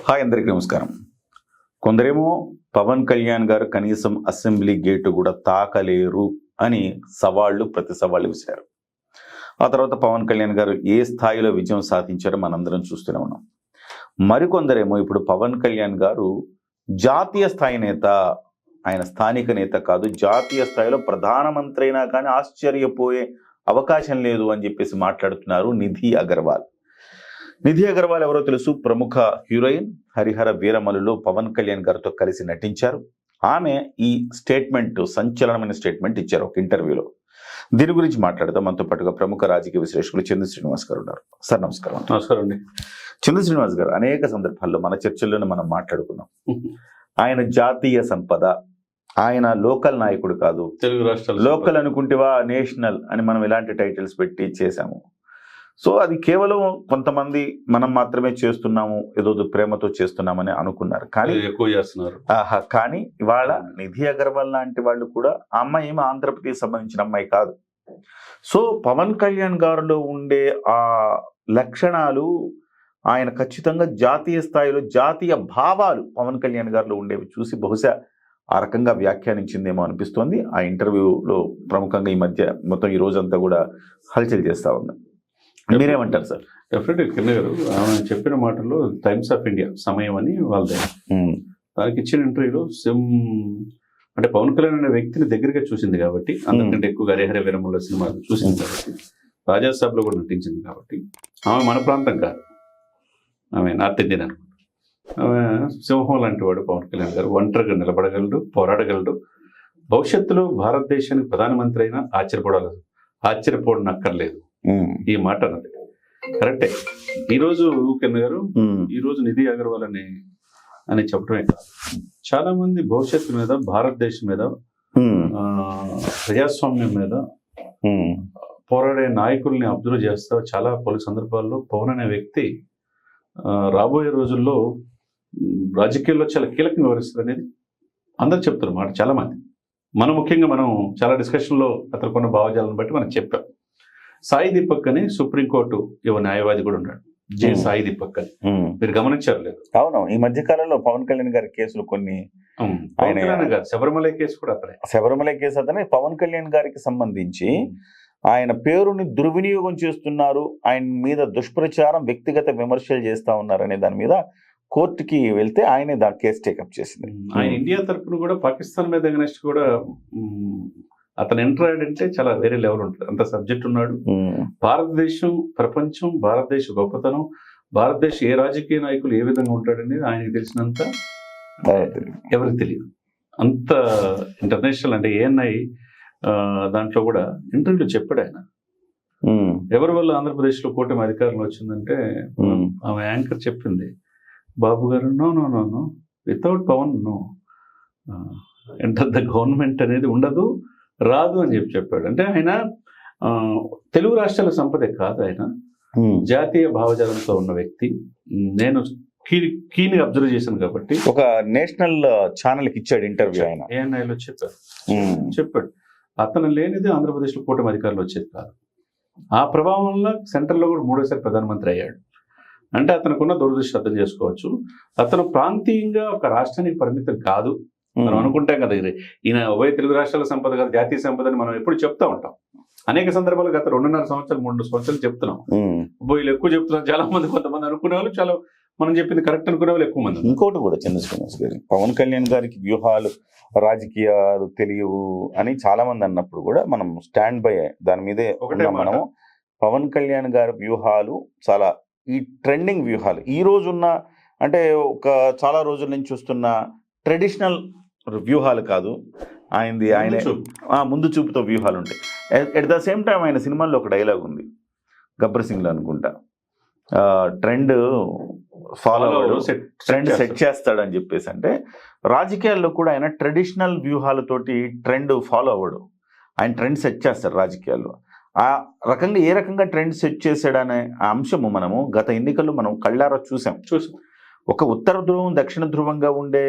Hi అందరికీ నమస్కారం. కొందరేమో పవన్ కళ్యాణ్ గారు కనీసం అసెంబ్లీ గేటు కూడా తాకలేరు అని ప్రతి సవాళ్ళు విసిరారు. ఆ తర్వాత పవన్ కళ్యాణ్ గారు ఏ స్థాయిలో విజయం సాధించారో మనందరం చూస్తూనే ఉన్నాం. మరికొందరేమో ఇప్పుడు పవన్ కళ్యాణ్ గారు జాతీయ స్థాయి నేత, ఆయన స్థానిక నేత కాదు, జాతీయ స్థాయిలో ప్రధానమంత్రి అయినా కానీ ఆశ్చర్యపోయే అవకాశం లేదు అని చెప్పేసి మాట్లాడుతున్నారు. నిధి అగర్వాల్ ఎవరో తెలుసు, ప్రముఖ హీరోయిన్. హరిహర వీరమలులో పవన్ కళ్యాణ్ గారితో కలిసి నటించారు. ఆమె ఈ సంచలనమైన స్టేట్మెంట్ ఇచ్చారు ఒక ఇంటర్వ్యూలో. దీని గురించి మాట్లాడదాం. మనతో పాటుగా ప్రముఖ రాజకీయ విశ్లేషకులు చంద్ర శ్రీనివాస్ గారు ఉన్నారు. సార్ నమస్కారం. నమస్కారం అండి. చంద్ర శ్రీనివాస్ గారు, అనేక సందర్భాల్లో మన చర్చల్లోనే మనం మాట్లాడుకున్నాం. ఆయన జాతీయ సంపద, ఆయన లోకల్ నాయకుడు కాదు, తెలుగు రాష్ట్రాలు లోకల్ అనుకుంటేవా నేషనల్ అని మనం ఇలాంటి టైటిల్స్ పెట్టి చేశాము. సో అది కేవలం కొంతమంది మనం మాత్రమే చేస్తున్నాము, ఏదో ప్రేమతో చేస్తున్నామని అనుకున్నారు. కానీ ఎక్కువ చేస్తున్నారు. కానీ ఇవాళ నిధి అగర్వాల్ లాంటి వాళ్ళు కూడా, ఆ అమ్మాయి ఏమో ఆంధ్రప్రదేశ్ సంబంధించిన అమ్మాయి కాదు. సో పవన్ కళ్యాణ్ గారిలో ఉండే ఆ లక్షణాలు, ఆయన ఖచ్చితంగా జాతీయ స్థాయిలో జాతీయ భావాలు పవన్ కళ్యాణ్ గారిలో ఉండేవి చూసి బహుశా ఆ రకంగా వ్యాఖ్యానించిందేమో అనిపిస్తోంది. ఆ ఇంటర్వ్యూలో ప్రముఖంగా ఈ మధ్య మొత్తం ఈ రోజంతా కూడా హల్చల్ చేస్తా ఉంది. మీరేమంటారు సార్? డెఫినెట్లీ కిరణ్ గారు, ఆమె చెప్పిన మాటల్లో టైమ్స్ ఆఫ్ ఇండియా సమయం అని వాళ్ళదే. దానికి ఇచ్చిన ఇంటర్వ్యూలో అంటే పవన్ కళ్యాణ్ అనే వ్యక్తిని దగ్గరగా చూసింది కాబట్టి, అందుకంటే ఎక్కువగా హరిహర వీరమల సినిమా చూసింది కాబట్టి, రాజ్యసభలో కూడా నటించింది కాబట్టి, ఆమె మన ప్రాంతం కాదు, ఆమె నార్త్ ఇండియన్ అనుకుంటా. ఆమె సింహం లాంటి వాడు పవన్ కళ్యాణ్ గారు. ఒంటరిగా నిలబడగలడు, పోరాడగలడు. భవిష్యత్తులో భారతదేశానికి ప్రధానమంత్రి అయినా ఆశ్చర్యపోవడనక్కర్లేదు. ఈ మాట అన్నది కరెక్టే. ఈరోజు కిరణ్ గారు, ఈరోజు నిధి అగర్వాల్ అని చెప్పడమే కాదు, చాలా మంది భవిష్యత్తు మీద, భారతదేశం మీద, ప్రజాస్వామ్యం మీద పోరాడే నాయకుల్ని అబ్జర్వ్ చేస్తా చాలా పలు సందర్భాల్లో పవన్ అనే వ్యక్తి రాబోయే రోజుల్లో రాజకీయాల్లో చాలా కీలకంగా వ్యవహరిస్తారు అనేది అందరు చెప్తారు మాట. చాలా మంది, ముఖ్యంగా మనం చాలా డిస్కషన్లో అతను కొన్న భావజాలను బట్టి మనం చెప్పాం. సాయి దీపక్ అని సుప్రీంకోర్టు న్యాయవాది కూడా ఉన్నాడు, జే సాయి దీపక్ అని. మీరు గమనించారు లేదు? అవును, ఈ మధ్య కాలంలో పవన్ కళ్యాణ్ గారి కేసులు కొన్ని, శబరిమల కేసు కూడా అతనే. శబరిమల కేసు అతనే. పవన్ కళ్యాణ్ గారికి సంబంధించి ఆయన పేరుని దుర్వినియోగం చేస్తున్నారు, ఆయన మీద దుష్ప్రచారం, వ్యక్తిగత విమర్శలు చేస్తా ఉన్నారు అనే దాని మీద కోర్టుకి వెళ్తే ఆయనే కేసు టేకప్ చేసింది. ఆయన ఇండియా తరఫున కూడా పాకిస్తాన్ మీద అగెన్స్ట్ కూడా అతను ఎంటర్ అయ్యాడంటే చాలా వేరే లెవెల్ ఉంటుంది. అంత సబ్జెక్ట్ ఉన్నాడు. భారతదేశం, ప్రపంచం, భారతదేశ గొప్పతనం, భారతదేశ ఏ రాజకీయ నాయకులు ఏ విధంగా ఉంటాడనేది ఆయనకి తెలిసినంత ఎవరికి తెలియదు. అంత ఇంటర్నేషనల్ అంటే ఏఎన్ఐ దాంట్లో కూడా ఇంటర్వ్యూలో చెప్పాడు ఆయన. ఎవరి వల్ల ఆంధ్రప్రదేశ్లో కూటమి అధికారంలో వచ్చిందంటే ఆమె యాంకర్ చెప్పింది, Babu garu no no no no without Pawan no enter the government అనేది ఉండదు, రాదు అని చెప్పాడు. అంటే ఆయన తెలుగు రాష్ట్రాల సంపదే కాదు, ఆయన జాతీయ భావజాలంతో ఉన్న వ్యక్తి. నేను కీని అబ్జర్వ్ చేశాను కాబట్టి. ఒక నేషనల్ ఛానల్ కి ఇచ్చాడు ఇంటర్వ్యూ, ఆయన ఏఎన్ఐలో చెప్పాడు అతను లేనిది ఆంధ్రప్రదేశ్లో కూటమి అధికారులు వచ్చేది కాదు. ఆ ప్రభావం వల్ల సెంట్రల్లో కూడా 3వ ప్రధానమంత్రి అయ్యాడు. అంటే అతనుకున్న దురదృష్టి అర్థం చేసుకోవచ్చు. అతను ప్రాంతీయంగా ఒక రాష్ట్రానికి పరిమితం కాదు. మనం అనుకుంటాం కదా, ఈయన ఉభయ తెలుగు రాష్ట్రాల సంపద కాదు, జాతీయ సంపద అని మనం ఎప్పుడు చెప్తా ఉంటాం. అనేక సందర్భాలు గత 2.5 సంవత్సరాలు 3 సంవత్సరాలు చెప్తున్నాం. వీళ్ళు ఎక్కువ చెప్తున్నారు చాలా మంది. కొంతమంది అనుకునే వాళ్ళు, చాలా మనం చెప్పింది కరెక్ట్ అనుకునే వాళ్ళు ఎక్కువ మంది. ఇంకోటి కూడా చంద్రశ్రీనివాస్ గారు, పవన్ కళ్యాణ్ గారికి వ్యూహాలు, రాజకీయాలు తెలియవు అని చాలా మంది అన్నప్పుడు కూడా మనం స్టాండ్ బై దాని మీదే ఒకటే. మనము పవన్ కళ్యాణ్ గారి వ్యూహాలు చాలా ఈ ట్రెండింగ్ వ్యూహాలు, ఈ రోజున్న అంటే ఒక చాలా రోజుల నుంచి చూస్తున్న ట్రెడిషనల్ వ్యూహాలు కాదు ఆయనది. ఆయన ముందు చూపుతో వ్యూహాలు ఉంటాయి. ఎట్ ద సేమ్ టైం ఆయన సినిమాల్లో ఒక డైలాగ్ ఉంది, గబ్బర్ సింగ్లో అనుకుంటా, ట్రెండ్ ఫాలో అవ్వడు, ట్రెండ్ సెట్ చేస్తాడు అని చెప్పేసి. అంటే రాజకీయాల్లో కూడా ఆయన ట్రెడిషనల్ వ్యూహాలతోటి ట్రెండ్ ఫాలో అవ్వడు, ఆయన ట్రెండ్ సెట్ చేస్తాడు రాజకీయాల్లో. ఆ రకంగా ఏ రకంగా ట్రెండ్ సెట్ చేశాడనే అంశము మనము గత ఎన్నికల్లో మనం కళ్ళారా చూసాం. ఒక ఉత్తర ధ్రువం, దక్షిణ ధ్రువంగా ఉండే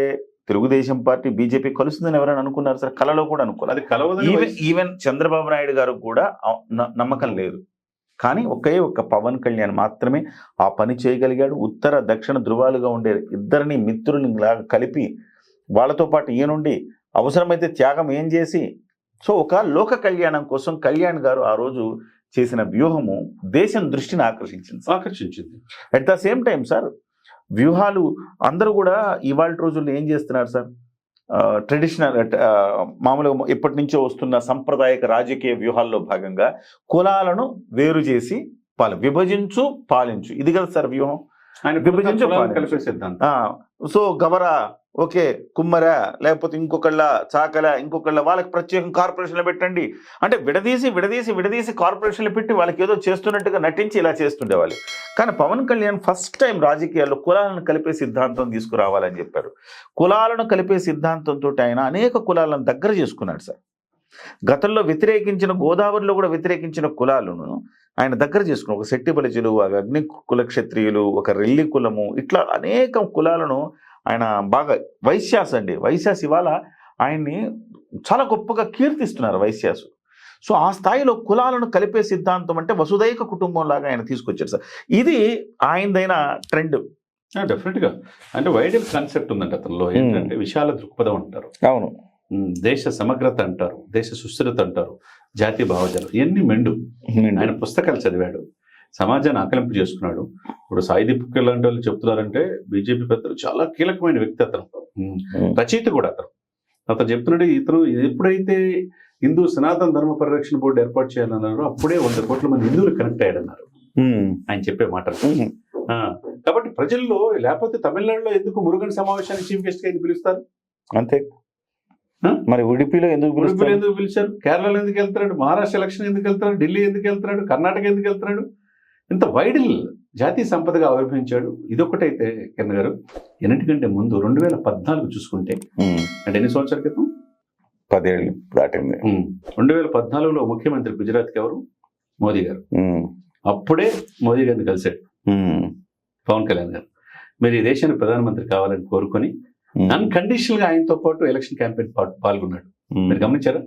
తెలుగుదేశం పార్టీ, బీజేపీ కలుస్తుందని ఎవరైనా అనుకున్నారు సార్? కలలో కూడా అనుకోవాలి. ఈవెన్ చంద్రబాబు నాయుడు గారు కూడా నమ్మకం లేదు. కానీ ఒక్క పవన్ కళ్యాణ్ మాత్రమే ఆ పని చేయగలిగాడు. ఉత్తర దక్షిణ ధృవాలుగా ఉండే ఇద్దరిని మిత్రుల్ని లాగా కలిపి వాళ్ళతో పాటు ఈయనుండి అవసరమైతే త్యాగం ఏం చేసి, సో ఒక లోక కళ్యాణం కోసం కళ్యాణ్ గారు ఆ రోజు చేసిన వ్యూహము దేశం దృష్టిని ఆకర్షించింది. At the same time sir, వ్యూహాలు అందరూ కూడా ఇవాళ రోజుల్లో ఏం చేస్తున్నారు సార్, ట్రెడిషనల్ మామూలుగా ఎప్పటి నుంచో వస్తున్న సాంప్రదాయక రాజకీయ వ్యూహాల్లో భాగంగా కులాలను వేరు చేసి విభజించు పాలించు, ఇది కదా సార్ వ్యూహం. ఆయన విభజించు కలిపే సిద్ధాంతం. సో గవరా ఓకే, కుమ్మరా, లేకపోతే ఇంకొకళ్ళ చాకల, ఇంకొకళ్ళ వాళ్ళకి ప్రత్యేకం కార్పొరేషన్లు పెట్టండి అంటే విడదీసి కార్పొరేషన్లు పెట్టి వాళ్ళకి ఏదో చేస్తున్నట్టుగా నటించి ఇలా చేస్తుండేవాళ్ళు. కానీ పవన్ కళ్యాణ్ ఫస్ట్ టైం రాజకీయాల్లో కులాలను కలిపే సిద్ధాంతం తీసుకురావాలని చెప్పారు. కులాలను కలిపే సిద్ధాంతంతో ఆయన అనేక కులాలను దగ్గర చేసుకున్నాడు సార్. గతంలో వ్యతిరేకించిన, గోదావరిలో కూడా వ్యతిరేకించిన కులాలను ఆయన దగ్గర చేసుకున్నాడు. ఒక శెట్టి బలిజలు, ఒక అగ్ని కుల క్షత్రియులు, ఒక రెల్లి కులము, ఇట్లా అనేక కులాలను ఆయన బాగా, వైశ్యాస్ ఇవాళ ఆయన్ని చాలా గొప్పగా కీర్తిస్తున్నారు వైశ్యాసు. సో ఆ స్థాయిలో కులాలను కలిపే సిద్ధాంతం అంటే వసుదైక కుటుంబం లాగా ఆయన తీసుకొచ్చారు సార్. ఇది ఆయనదైన ట్రెండ్. డెఫినెట్గా అంటే వైడ్ కాన్సెప్ట్ ఉందండి అతనిలో. ఏంటంటే విశాల దృక్పథం అంటారు, అవును, దేశ సమగ్రత అంటారు, దేశ సుస్థిరత అంటారు, జాతీయ భావజాలం, ఇవన్నీ మెండు. ఆయన పుస్తకాలు చదివాడు, సమాజాన్ని ఆకలింపు చేసుకున్నాడు. ఇప్పుడు సాయిదీప్ లాంటి వాళ్ళు చెప్తున్నారంటే బీజేపీ పెద్దలు చాలా కీలకమైన వ్యక్తి అతను, రచయిత కూడా అతను చెప్తున్నాడు. ఇతను ఎప్పుడైతే హిందూ సనాతన ధర్మ పరిరక్షణ బోర్డు ఏర్పాటు చేయాలన్నారో అప్పుడే 100 కోట్ల మంది హిందువులు కనెక్ట్ అయ్యాడన్నారు ఆయన చెప్పే మాటలు. కాబట్టి ప్రజల్లో, లేకపోతే తమిళనాడులో ఎందుకు మురుగన్ సమావేశానికి చీఫ్ గెస్ట్ గా పిలుస్తారు అంతే, మరి ఉడిపిలో ఎందుకు పిలిచారు, కేరళలో ఎందుకు వెళ్తున్నాడు, మహారాష్ట్ర ఎలక్షన్ ఎందుకు వెళ్తున్నాడు, ఢిల్లీ ఎందుకు వెళ్తున్నాడు, కర్ణాటక ఎందుకు వెళ్తున్నాడు, ఇంత వైడ్ జాతీయ సంపదగా ఆవిర్భవించాడు. ఇదొకటైతే కిరణ్ గారు, ఎన్నిటికంటే ముందు 2014 చూసుకుంటే, అంటే ఎన్ని సంవత్సరాల క్రితం, 10 ఏళ్ళు దాటింది. 2014లో ముఖ్యమంత్రి గుజరాత్కి ఎవరు, మోదీ గారు. అప్పుడే మోదీ గారిని కలిశాడు పవన్ కళ్యాణ్ గారు. మీరు ఈ దేశానికి ప్రధానమంత్రి కావాలని కోరుకొని అన్కండిషనల్ గా ఆయనతో పాటు ఎలక్షన్ క్యాంపెయిన్ పాల్గొన్నాడు. మీరు గమనించారా?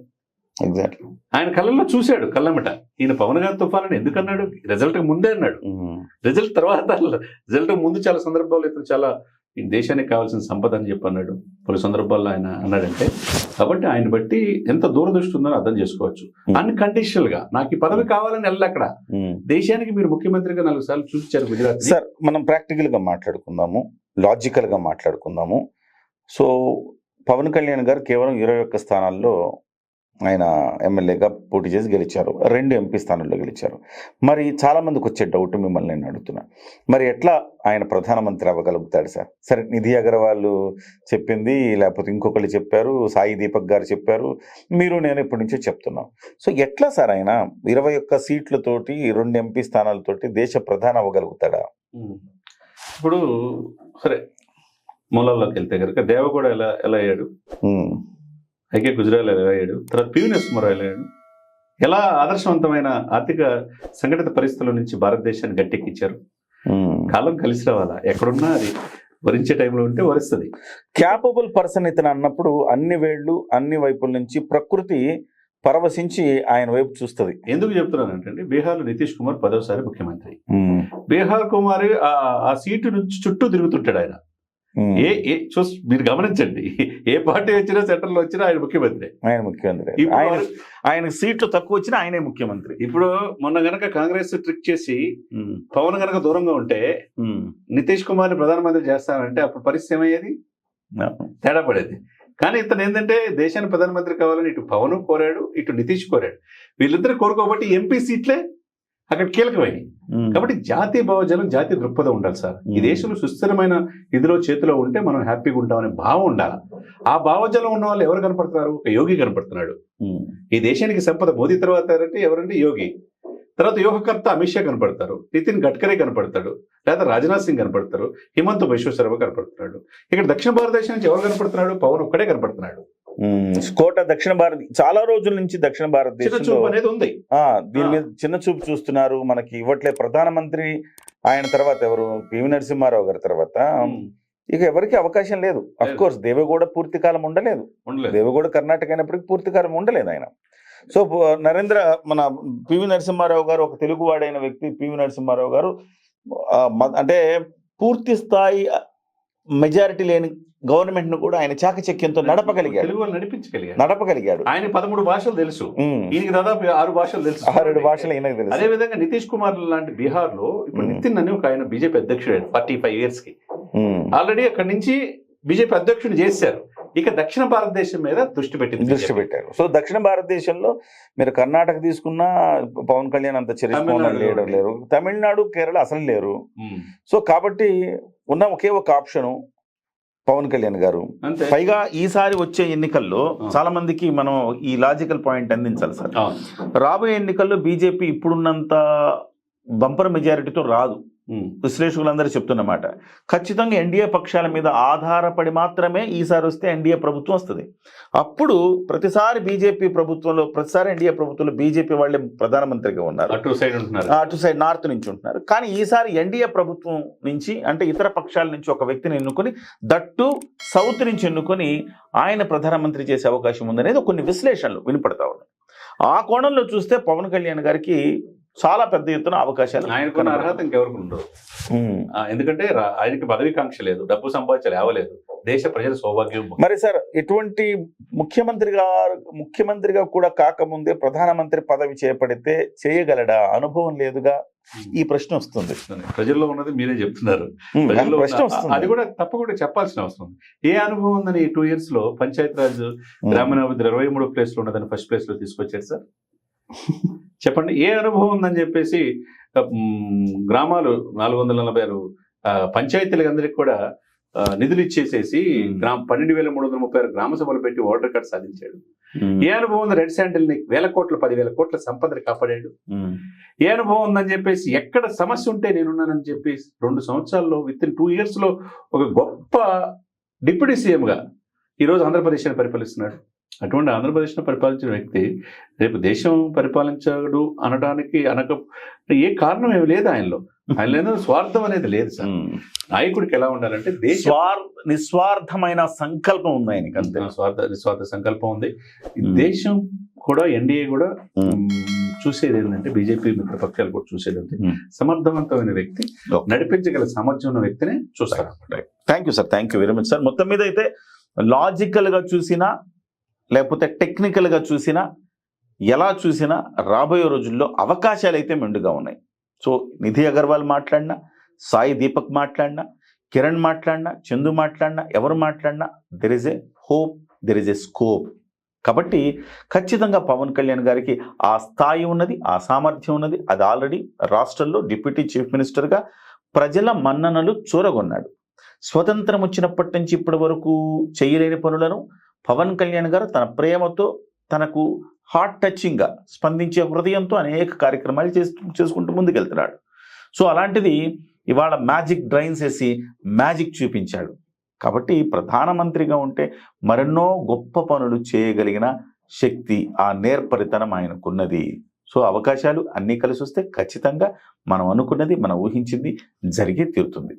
ఎగ్జాక్ట్లీ. ఆయన కళ్ళల్లో చూశాడు, కళ్ళమట ఈయన పవన్ గారి తుఫాన్ ఎందుకన్నాడు, రిజల్ట్ ముందే అన్నాడు. రిజల్ట్ తర్వాత, రిజల్ట్ ముందు చాలా సందర్భాల్లో ఇతను చాలా ఈ దేశానికి కావాల్సిన సంపద అని చెప్పి అన్నాడు. పలు సందర్భాల్లో ఆయన అన్నాడంటే, కాబట్టి ఆయన బట్టి ఎంత దూరదృష్టి ఉందని అర్థం చేసుకోవచ్చు. అన్కండిషనల్ గా నాకు ఈ పదవి కావాలని వెళ్ళి అక్కడ దేశానికి మీరు ముఖ్యమంత్రిగా 4 సార్లు చూపించారు గుజరాత్. సార్ మనం ప్రాక్టికల్ గా మాట్లాడుకుందాము, లాజికల్ గా మాట్లాడుకుందాము. సో పవన్ కళ్యాణ్ గారు కేవలం 21 స్థానాల్లో ఆయన ఎమ్మెల్యేగా పోటీ చేసి గెలిచారు, 2 ఎంపీ స్థానాల్లో గెలిచారు. మరి చాలా మందికి వచ్చే డౌట్, మిమ్మల్ని నేను అడుగుతున్నా, మరి ఎట్లా ఆయన ప్రధానమంత్రి అవ్వగలుగుతాడు సార్? సరే, నిధి అగర్వాల్ చెప్పింది, లేకపోతే ఇంకొకళ్ళు చెప్పారు, సాయి దీపక్ గారు చెప్పారు, మీరు నేను ఇప్పటి నుంచో చెప్తున్నాం. సో ఎట్లా సార్ ఆయన 21 సీట్లతోటి 2 ఎంపీ స్థానాలతోటి దేశ ప్రధాని అవ్వగలుగుతాడా? ఇప్పుడు సరే మూలాల్లోకి వెళ్తే కనుక దేవగౌడ ఎలా అయ్యాడు, ఐకే గుజరాల్ ఎలా అయ్యాడు, తర్వాత పివి నరసింహారావు ఎలా అయ్యాడు, ఎలా ఆదర్శవంతమైన ఆర్థిక సంఘటిత పరిస్థితుల నుంచి భారతదేశాన్ని గట్టెక్కించారు. కాలం కలిసి రావాలా, ఎక్కడున్నా అది వరించే టైంలో ఉంటే వరిస్తుంది. క్యాపబుల్ పర్సన్ ఇతను అన్నప్పుడు అన్ని వేళ్ళు అన్ని వైపుల నుంచి ప్రకృతి పరవశించి ఆయన వైపు చూస్తుంది. ఎందుకు చెప్తున్నానంటే, బీహార్లో నితీష్ కుమార్ 10వసారి ముఖ్యమంత్రి. బీహార్ కుమార్ ఆ సీటు నుంచి చుట్టూ తిరుగుతుంటాడు ఆయన. మీరు గమనించండి, ఏ పార్టీ వచ్చినా సెంటర్ లో వచ్చినా ఆయన ముఖ్యమంత్రి. ఆయన సీట్లు తక్కువ వచ్చినా ఆయనే ముఖ్యమంత్రి. ఇప్పుడు మొన్న గనక కాంగ్రెస్ ట్రిక్ చేసి పవన్ గనక దూరంగా ఉంటే నితీష్ కుమార్ ని ప్రధానమంత్రి చేస్తానంటే అప్పుడు పరిస్థితి ఏమయ్యేది, తేడా పడేది. కానీ ఇతను ఏంటంటే దేశాన్ని ప్రధానమంత్రి కావాలని ఇటు పవన్ కోరాడు, ఇటు నితీష్ కోరాడు. వీళ్ళిద్దరు కోరుకోబట్టి ఎంపీ సీట్లే అక్కడ కీలకమైనవి. కాబట్టి జాతీయ భావజాలం, జాతీయ దృక్పథం ఉండాలి సార్. ఈ దేశంలో సుస్థిరమైన ఇదిలో చేతిలో ఉంటే మనం హ్యాపీగా ఉంటామనే భావం ఉండాలి. ఆ భావజాలం ఉన్న వాళ్ళు ఎవరు కనపడుతున్నారు? ఒక యోగి కనపడుతున్నాడు. ఈ దేశానికి సంపద మోదీ తర్వాత అంటే ఎవరంటే యోగి. తర్వాత వ్యూహకర్త అమిత్ షా కనపడతారు, నితిన్ గడ్కరీ కనపడతాడు, లేదా రాజ్నాథ్ సింగ్ కనపడతారు, హిమంత బిశ్వ శర్మ కనపడుతున్నాడు. ఇక్కడ దక్షిణ భారతదేశం నుంచి ఎవరు కనపడుతున్నాడు? పవన్ ఒక్కడే కనపడుతున్నాడు. కోట దక్షిణ భారత చాలా రోజుల నుంచి దక్షిణ భారతదేశంలో అనేది ఉంది. దీని మీద చిన్న చూపు చూస్తున్నారు, మనకి ఇవ్వట్లే. ప్రధానమంత్రి ఆయన తర్వాత ఎవరు? పివి నరసింహారావు గారి తర్వాత ఇక ఎవరికి అవకాశం లేదు. అఫ్ కోర్స్ దేవగౌడ పూర్తి కాలం ఉండలేదు, దేవగౌడ కర్ణాటక అయినప్పటికీ పూర్తి కాలం ఉండలేదు ఆయన. సో నరేంద్ర, మన పివి నరసింహారావు గారు ఒక తెలుగువాడైన వ్యక్తి. పివి నరసింహారావు గారు అంటే పూర్తి స్థాయి మెజారిటీ లేని గవర్నమెంట్ ను కూడా ఆయన చాకచక్యంతో నడపగలిగాడు. తెలుగు వాళ్ళు నడపగలిగాడు. ఆయన 13 భాషలు తెలుసు, ఈయనకి దాదాపు 6 భాషలు తెలుసు. 6 భాషలు ఈయనకు తెలుసు. అదే విధంగా నితీష్ కుమార్ లాంటి బీహార్ లో ఇప్పుడు నితిన్ అని ఒక ఆయన బీజేపీ అధ్యక్షుడు 45 years కి ఆల్రెడీ అక్కడి నుంచి బీజేపీ అధ్యక్షుడు చేశారు. ఇక దక్షిణ భారతదేశం మీద దృష్టి పెట్టారు. సో దక్షిణ భారతదేశంలో మీరు కర్ణాటక తీసుకున్నా పవన్ కళ్యాణ్ అంత చరిత్ర లీడర్ లేరు, తమిళనాడు కేరళ అసలు లేరు. సో కాబట్టి ఉన్న ఒకే ఒక ఆప్షను పవన్ కళ్యాణ్ గారు. పైగా ఈసారి వచ్చే ఎన్నికల్లో చాలా మందికి మనం ఈ లాజికల్ పాయింట్ అందించాలి సార్. రాబోయే ఎన్నికల్లో బీజేపీ ఇప్పుడున్నంత బంపర్ మెజారిటీతో రాదు. విశ్లేషకులందరూ చెప్తున్నమాట. ఖచ్చితంగా ఎన్డీఏ పక్షాల మీద ఆధారపడి మాత్రమే ఈసారి వస్తే ఎన్డీఏ ప్రభుత్వం వస్తుంది. అప్పుడు ప్రతిసారి ఎన్డీఏ ప్రభుత్వంలో బీజేపీ వాళ్ళే ప్రధానమంత్రిగా ఉన్నారు, అటు సైడ్ నార్త్ నుంచి ఉంటున్నారు. కానీ ఈసారి ఎన్డీఏ ప్రభుత్వం నుంచి అంటే ఇతర పక్షాల నుంచి ఒక వ్యక్తిని ఎన్నుకొని, దట్టు సౌత్ నుంచి ఎన్నుకొని ఆయన ప్రధానమంత్రి చేసే అవకాశం ఉందనేది కొన్ని విశ్లేషణలు వినపడతా ఉన్నాయి. ఆ కోణంలో చూస్తే పవన్ కళ్యాణ్ గారికి చాలా పెద్ద ఎత్తున అవకాశాలు, ఆయనకున్న అర్హత ఇంకెవరికి ఉండదు. ఎందుకంటే ఆయనకి పదవికాంక్ష లేదు, డబ్బు సంపాదించాలి అవ్వలేదు, దేశ ప్రజల సౌభాగ్యం. మరి సార్ ఎటువంటి ముఖ్యమంత్రిగా కూడా కాకముందే ప్రధానమంత్రి పదవి చేపడితే చేయగలడా? అనుభవం లేదుగా. ఈ ప్రశ్న వస్తుంది ప్రజల్లో ఉన్నది, మీరే చెప్తున్నారు. అది కూడా తప్పకుండా చెప్పాల్సిన అవసరం ఉంది. ఏ అనుభవం ఉందని 2 years లో పంచాయతీరాజ్ గ్రామీణాభివృద్ధి 23వ place లో ఉన్నదని ఫస్ట్ place లో తీసుకొచ్చారు సార్. చెప్పండి, ఏ అనుభవం ఉందని చెప్పేసి గ్రామాలు 446 పంచాయతీలకు అందరికి కూడా నిధులు ఇచ్చేసేసి 12,336 గ్రామ సభలు పెట్టి ఓటర్ కార్డు సాధించాడు. ఏ అనుభవం ఉంది? రెడ్ శాండిల్ ని 10,000 కోట్ల సంపదని కాపాడాడు. ఏ అనుభవం ఉందని చెప్పేసి ఎక్కడ సమస్య ఉంటే నేనున్నానని చెప్పేసి 2 సంవత్సరాల్లో విత్ ఇన్ 2 years లో ఒక గొప్ప డిప్యూటీ సీఎంగా ఈరోజు ఆంధ్రప్రదేశ్ని పరిపాలిస్తున్నాడు. అటువంటి ఆంధ్రప్రదేశ్ను పరిపాలించిన వ్యక్తి రేపు దేశం పరిపాలించాడు అనడానికి ఏ కారణం ఏమి లేదు ఆయనలో. ఆయన స్వార్థం అనేది లేదు సార్. నాయకుడికి ఎలా ఉండాలంటే నిస్వార్థమైన సంకల్పం ఉంది ఆయనకి. అంతే, నిస్వార్థ సంకల్పం ఉంది. దేశం కూడా ఎన్డీఏ కూడా చూసేది ఏంటంటే, బీజేపీ మిత్రపక్షాలు కూడా చూసేది అంటే సమర్థవంతమైన వ్యక్తి, నడిపించగల సామర్థ్యం ఉన్న వ్యక్తినే చూస్తారు. Thank you sir, thank you very much sir. మొత్తం మీద అయితే లాజికల్ గా చూసినా లేకపోతే టెక్నికల్గా చూసినా ఎలా చూసినా రాబోయే రోజుల్లో అవకాశాలు అయితే మెండుగా ఉన్నాయి. సో నిధి అగర్వాల్ మాట్లాడినా, సాయి దీపక్ మాట్లాడినా, కిరణ్ మాట్లాడినా, చందు మాట్లాడినా, ఎవరు మాట్లాడినా there is a hope, there is a scope. కాబట్టి ఖచ్చితంగా పవన్ కళ్యాణ్ గారికి ఆ స్థాయి ఉన్నది, ఆ సామర్థ్యం ఉన్నది. అది ఆల్రెడీ రాష్ట్రంలో డిప్యూటీ చీఫ్ మినిస్టర్గా ప్రజల మన్ననలు చూరగొన్నాడు. స్వతంత్రం వచ్చినప్పటి నుంచి ఇప్పటి వరకు చేయలేని పనులను పవన్ కళ్యాణ్ గారు తన ప్రేమతో, తనకు హార్ట్ టచింగ్గా స్పందించే హృదయంతో అనేక కార్యక్రమాలు చేసుకుంటూ ముందుకెళ్తున్నాడు. సో అలాంటిది ఇవాళ మ్యాజిక్ డ్రైన్స్ వేసి మ్యాజిక్ చూపించాడు. కాబట్టి ప్రధానమంత్రిగా ఉంటే మరెన్నో గొప్ప పనులు చేయగలిగిన శక్తి, ఆ నేర్పరితనం ఆయనకున్నది. సో అవకాశాలు అన్నీ కలిసి వస్తే ఖచ్చితంగా మనం అనుకున్నది, మనం ఊహించింది జరిగే తీరుతుంది.